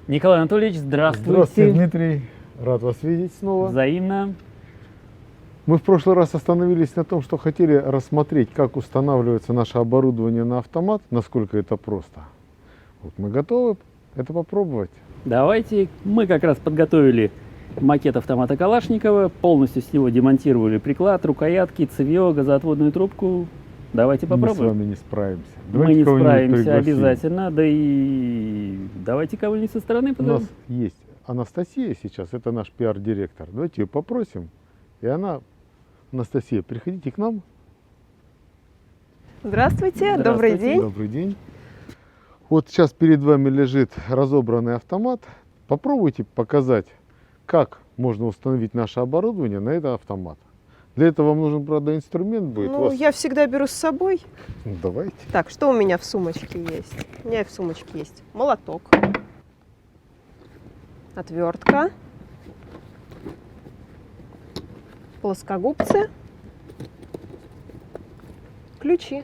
Николай Анатольевич, здравствуйте. Здравствуйте, Дмитрий. Рад вас видеть снова. Взаимно. Мы в прошлый раз остановились на том, что хотели рассмотреть, как устанавливается наше оборудование на автомат, насколько это просто. Вот мы готовы это попробовать. Давайте. Мы как раз подготовили макет автомата Калашникова, полностью с него демонтировали приклад, рукоятки, цевьё, газоотводную трубку. Давайте попробуем. Мы с вами не справимся. Мы не кого-нибудь справимся пригласим. обязательно, да и давайте кого-нибудь со стороны У позовем. нас есть Анастасия сейчас, это наш пиар-директор. Давайте ее попросим. И она, Анастасия, приходите к нам. Здравствуйте, добрый день. Добрый день. Вот сейчас перед вами лежит разобранный автомат. Попробуйте показать, как можно установить наше оборудование на этот автомат. Для этого вам нужен, правда, инструмент будет. Ну, я всегда беру с собой. Ну, давайте. Так, что у меня в сумочке есть? У меня в сумочке есть молоток, отвертка, плоскогубцы, ключи.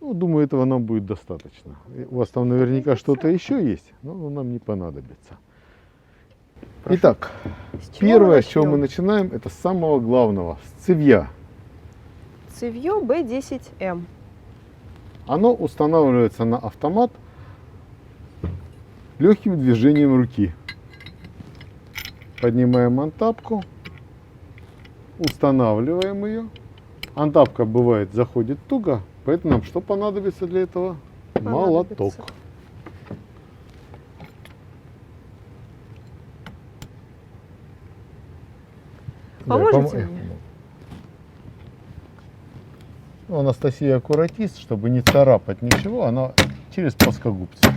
Ну, думаю, этого нам будет достаточно. У вас там наверняка что-то еще есть, но нам не понадобится. Прошу. Итак, С чего первое, с чего мы начнем? начинаем, это с самого главного, с цевья. Цевьё B10M. Оно устанавливается на автомат легким движением руки. Поднимаем антапку, устанавливаем ее. Антапка бывает заходит туго, поэтому нам что понадобится для этого? Молоток. Поможете мне? Ну, Анастасия аккуратист, чтобы не царапать ничего, она через плоскогубцы.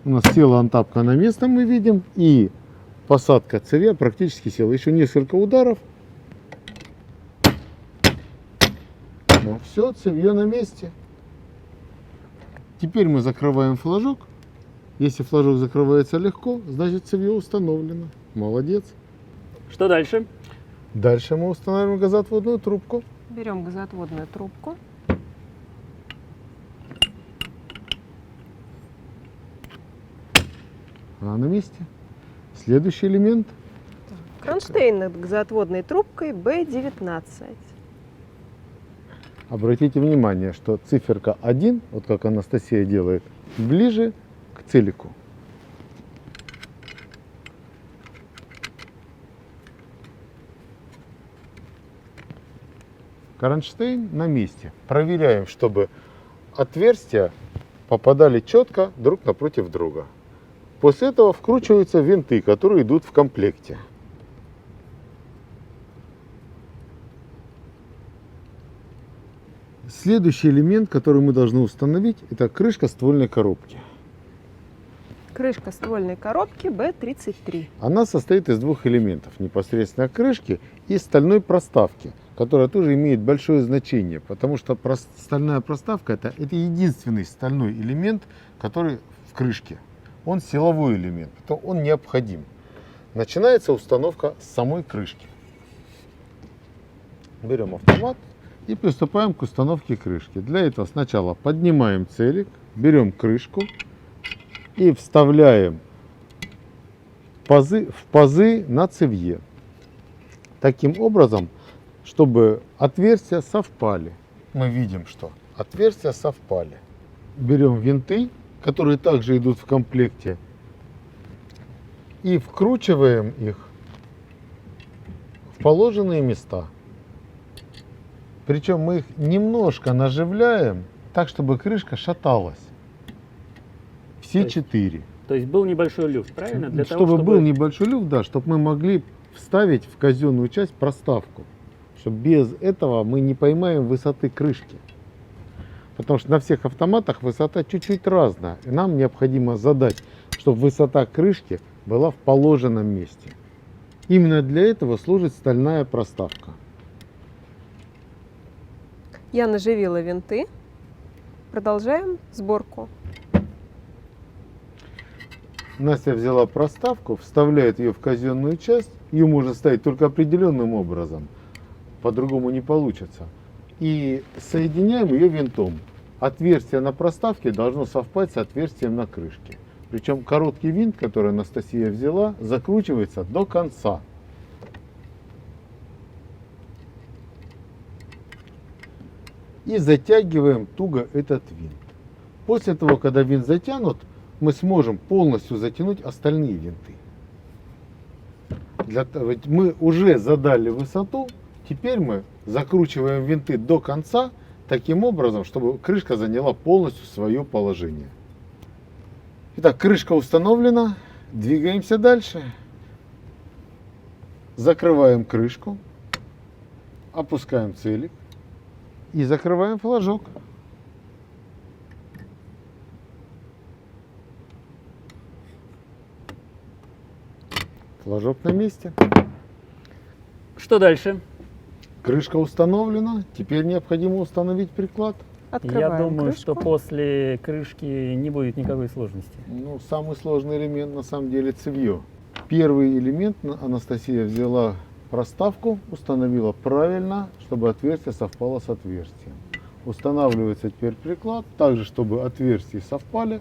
У нас села антапка на место, мы видим, и посадка цевья практически села. Еще несколько ударов. Ну, все, цевье на месте. Теперь мы закрываем флажок. Если флажок закрывается легко, значит цевье установлено. Молодец. Что дальше? Дальше мы устанавливаем газоотводную трубку. Берем газоотводную трубку. Она на месте. Следующий элемент. Кронштейн над газоотводной трубкой B19. Обратите внимание, что циферка 1, вот как Анастасия делает, ближе к целику. Кронштейн на месте. Проверяем, чтобы отверстия попадали четко друг напротив друга. После этого вкручиваются винты, которые идут в комплекте. Следующий элемент, который мы должны установить, это крышка ствольной коробки. Крышка ствольной коробки B33. Она состоит из двух элементов, непосредственно крышки и стальной проставки, которая тоже имеет большое значение, потому что стальная проставка это единственный стальной элемент, который в крышке. Он силовой элемент, то он необходим. Начинается установка с самой крышки. Берем автомат и приступаем к установке крышки. Для этого сначала поднимаем целик, берем крышку и вставляем в пазы на цевье. Таким образом, чтобы отверстия совпали. Мы видим, что отверстия совпали. Берем винты, которые также идут в комплекте, и вкручиваем их в положенные места. Причем мы их немножко наживляем, так, чтобы крышка шаталась. Все 4. То есть был небольшой люфт, правильно? Для того, Чтобы был небольшой люфт, да, чтобы мы могли вставить в казенную часть проставку. Чтобы без этого мы не поймаем высоты крышки. Потому что на всех автоматах высота чуть-чуть разная. И нам необходимо задать, чтобы высота крышки была в положенном месте. Именно для этого служит стальная проставка. Я наживила винты. Продолжаем сборку. Настя взяла проставку, вставляет ее в казенную часть. Ее можно ставить только определенным образом. По-другому не получится. И соединяем ее винтом. отверстие на проставке должно совпасть с отверстием на крышке. Причем короткий винт, который Анастасия взяла, закручивается до конца. И затягиваем туго этот винт. После того, когда винт затянут, мы сможем полностью затянуть остальные винты. Мы уже задали высоту, теперь мы закручиваем винты до конца, таким образом, чтобы крышка заняла полностью свое положение. Итак, крышка установлена, двигаемся дальше. Закрываем крышку, опускаем целик и закрываем флажок. Флажок на месте. Что дальше? Крышка установлена, теперь необходимо установить приклад. Открываем Я думаю, крышку. что после крышки не будет никакой сложности. Ну, самый сложный элемент на самом деле цевье. Первый элемент Анастасия взяла проставку, установила правильно, чтобы отверстие совпало с отверстием. Устанавливается теперь приклад, также чтобы отверстия совпали,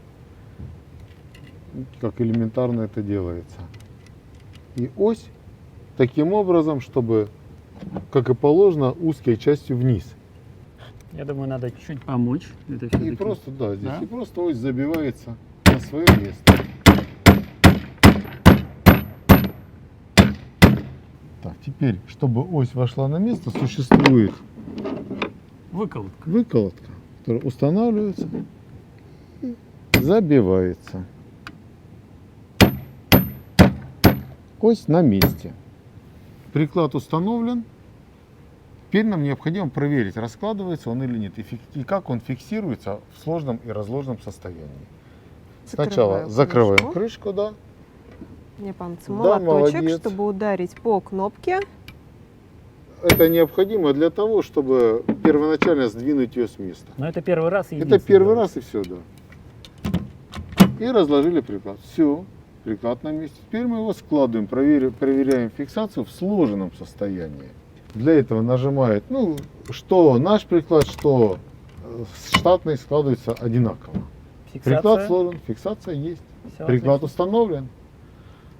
как элементарно это делается. И ось таким образом, чтобы, как и положено, узкой частью вниз. Я думаю, надо чуть-чуть помочь. Это И всё-таки- просто, да, здесь, Да? и просто ось забивается на свое место. Так, теперь, чтобы ось вошла на место, существует Выколотка. выколотка, которая устанавливается и забивается. Ось на месте. Приклад установлен. Теперь нам необходимо проверить, раскладывается он или нет, и как он фиксируется в сложном и разложенном состоянии. Сначала закрываем крышку, да. Мне памятается, Да, молоточек, молодец. чтобы ударить по кнопке. Это необходимо для того, чтобы первоначально сдвинуть ее с места. Но это первый раз. и Это единственный первый раз. раз и все, да. И разложили приклад. Все, приклад на месте. Теперь мы его складываем, проверяем фиксацию в сложенном состоянии. Для этого нажимает, ну, что наш приклад, что штатный складывается одинаково. Фиксация. Приклад сложен, фиксация есть. Всё Приклад отлично. установлен.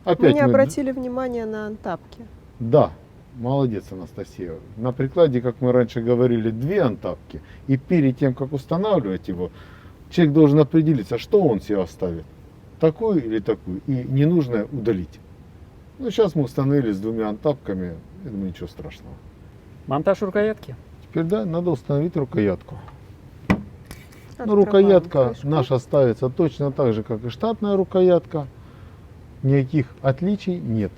Мы Опять не обратили внимания на антапки. Да, молодец, Анастасия. На прикладе, как мы раньше говорили, две антапки. И перед тем, как устанавливать его, человек должен определиться, что он себе оставит. Такую или такую. И ненужное удалить. Ну, сейчас мы установили с двумя антапками. Я думаю, ничего страшного. Монтаж рукоятки. Теперь, да, надо установить рукоятку. Ну, Открываем рукоятка крышку. наша ставится точно так же, как и штатная рукоятка. Никаких отличий нет.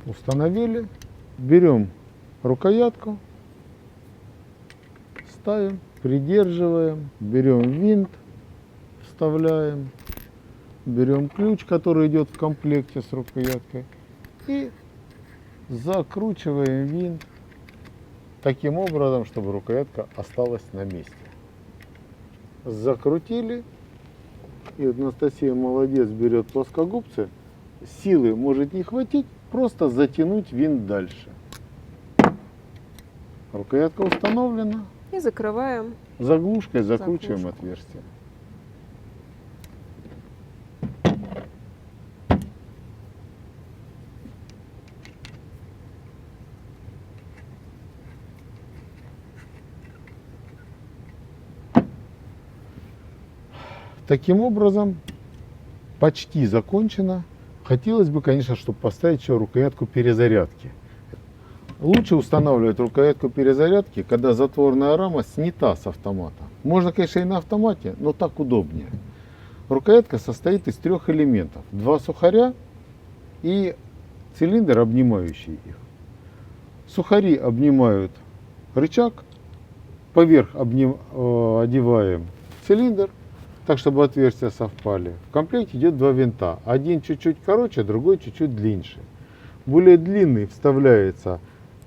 Установили. Берем рукоятку. Ставим, придерживаем. Берем винт. Вставляем. Берем ключ, который идет в комплекте с рукояткой. И закручиваем винт таким образом, чтобы рукоятка осталась на месте. Закрутили. И вот Анастасия молодец, берет плоскогубцы. Силы может не хватить, просто затянуть винт дальше. Рукоятка установлена. И закрываем. Заглушкой закручиваем Заглушку. отверстие. Таким образом, почти закончено. Хотелось бы, конечно, чтобы поставить еще рукоятку перезарядки. Лучше устанавливать рукоятку перезарядки, когда затворная рама снята с автомата. Можно, конечно, и на автомате, но так удобнее. Рукоятка состоит из трех элементов. Два сухаря и цилиндр, обнимающий их. Сухари обнимают рычаг, поверх одеваем цилиндр, так чтобы отверстия совпали. В комплекте идет два винта. Один чуть-чуть короче, другой чуть-чуть длиннее. Более длинный вставляется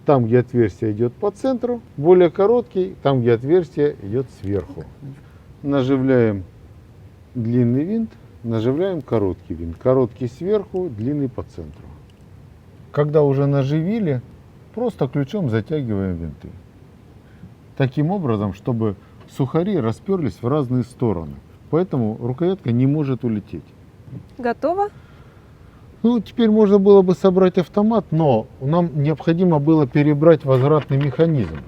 там, где отверстие идет по центру. Более короткий там, где отверстие идет сверху. Наживляем длинный винт, наживляем короткий винт. Короткий сверху, длинный по центру. Когда уже наживили, просто ключом затягиваем винты. Таким образом, чтобы сухари расперлись в разные стороны. Поэтому рукоятка не может улететь. Готово? Ну, теперь можно было бы собрать автомат, но нам необходимо было перебрать возвратный механизм.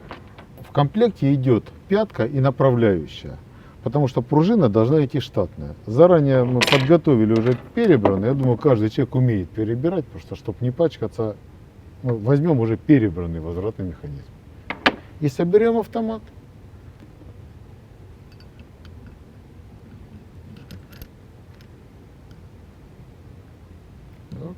В комплекте идет пятка и направляющая, потому что пружина должна идти штатная. Заранее мы подготовили уже перебранный. Я думаю, каждый человек умеет перебирать, просто чтобы не пачкаться, ну, возьмем уже перебранный возвратный механизм. И соберем автомат. Так.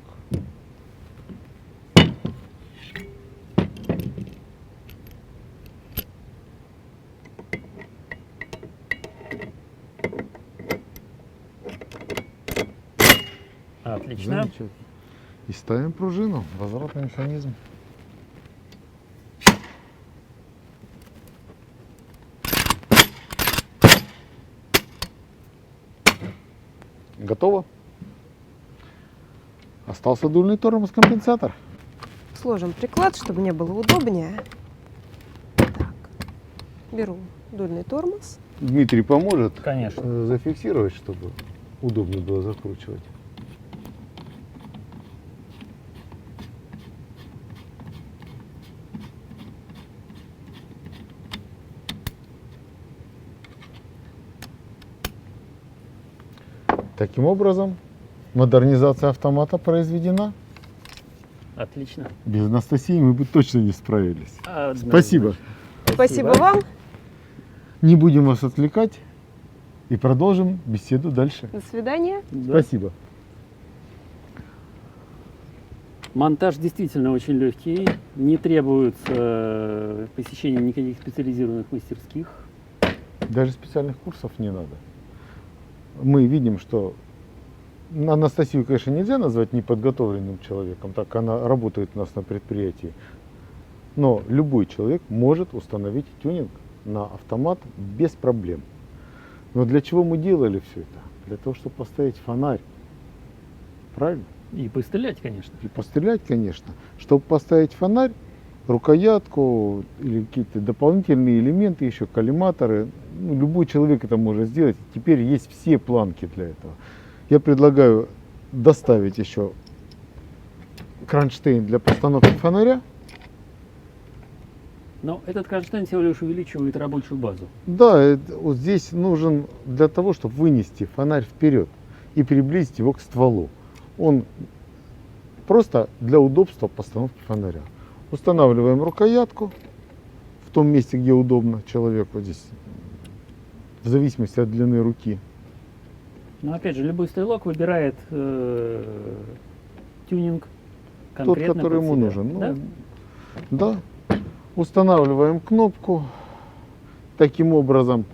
Отлично. Замечательно. И ставим пружину, возвратный механизм. Готово. Остался дульный тормоз-компенсатор. Сложим приклад, чтобы мне было удобнее. Так. Беру дульный тормоз. Дмитрий поможет Конечно. зафиксировать, чтобы удобно было закручивать. Таким образом, модернизация автомата произведена. Отлично. Без Анастасии мы бы точно не справились. Однозначно. Спасибо. Спасибо вам. Не будем вас отвлекать и продолжим беседу дальше. До свидания. Да. Спасибо. Монтаж действительно очень легкий, не требуется посещения никаких специализированных мастерских. Даже специальных курсов не надо. Мы видим, что Анастасию, конечно, нельзя назвать неподготовленным человеком, так она работает у нас на предприятии. Но любой человек может установить тюнинг на автомат без проблем. Но для чего мы делали все это? Для того, чтобы поставить фонарь. Правильно? И пострелять, конечно. И пострелять, конечно. Чтобы поставить фонарь, рукоятку или какие-то дополнительные элементы, еще коллиматоры, ну, любой человек это может сделать. Теперь есть все планки для этого. Я предлагаю доставить еще кронштейн для постановки фонаря. Но этот кронштейн всего лишь увеличивает рабочую базу. Да, вот здесь нужен для того, чтобы вынести фонарь вперед и приблизить его к стволу. Он просто для удобства постановки фонаря. Устанавливаем рукоятку в том месте, где удобно человеку, здесь, в зависимости от длины руки. Но опять же, любой стрелок выбирает тюнинг Тот, конкретно который под ему себя. нужен. Ну, Да? да. Устанавливаем кнопку таким образом,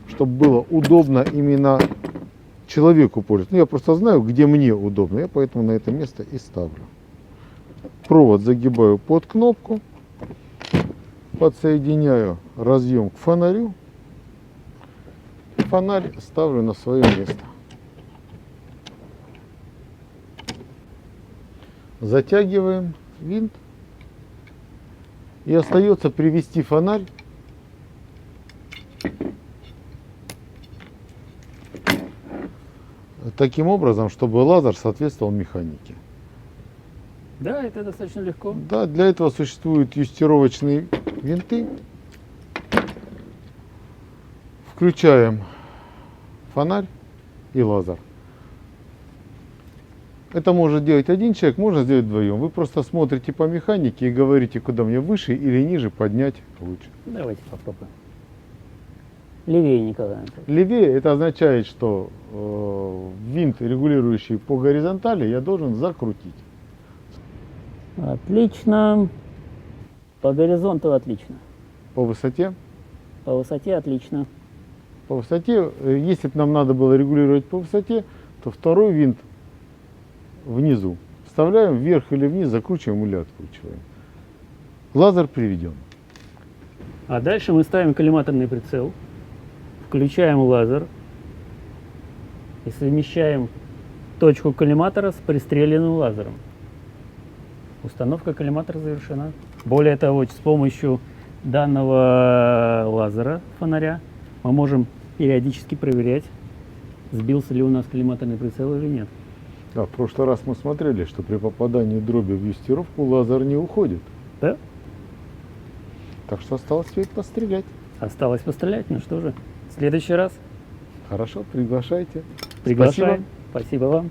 чтобы было удобно именно человеку пользоваться. Ну, я просто знаю, где мне удобно, я поэтому на это место и ставлю. Провод загибаю под кнопку, подсоединяю разъем к фонарю, фонарь ставлю на свое место. Затягиваем винт. И остается привести фонарь таким образом, чтобы лазер соответствовал механике. Да, это достаточно легко. Да, для этого существуют юстировочные винты. Включаем фонарь и лазер. Это может делать один человек, можно сделать вдвоем. Вы просто смотрите по механике и говорите, куда мне выше или ниже поднять луч. Давайте попробуем. Левее, Николай Анатольевич. Левее это означает, что винт, регулирующий по горизонтали, я должен закрутить. Отлично. По горизонту отлично. По высоте. По высоте отлично. По высоте, если бы нам надо было регулировать по высоте, то второй винт внизу. Вставляем вверх или вниз, закручиваем или откручиваем. Лазер приведен. А дальше мы ставим коллиматорный прицел, включаем лазер и совмещаем точку коллиматора с пристреленным лазером. Установка коллиматора завершена. Более того, с помощью данного лазера, фонаря, Мы можем периодически проверять, сбился ли у нас коллиматорный прицел или нет. А в прошлый раз мы смотрели, что при попадании дроби в юстировку лазер не уходит. Да? Так что осталось теперь пострелять. Осталось пострелять. Ну что же, в следующий раз Хорошо, приглашайте. приглашаем. Спасибо вам.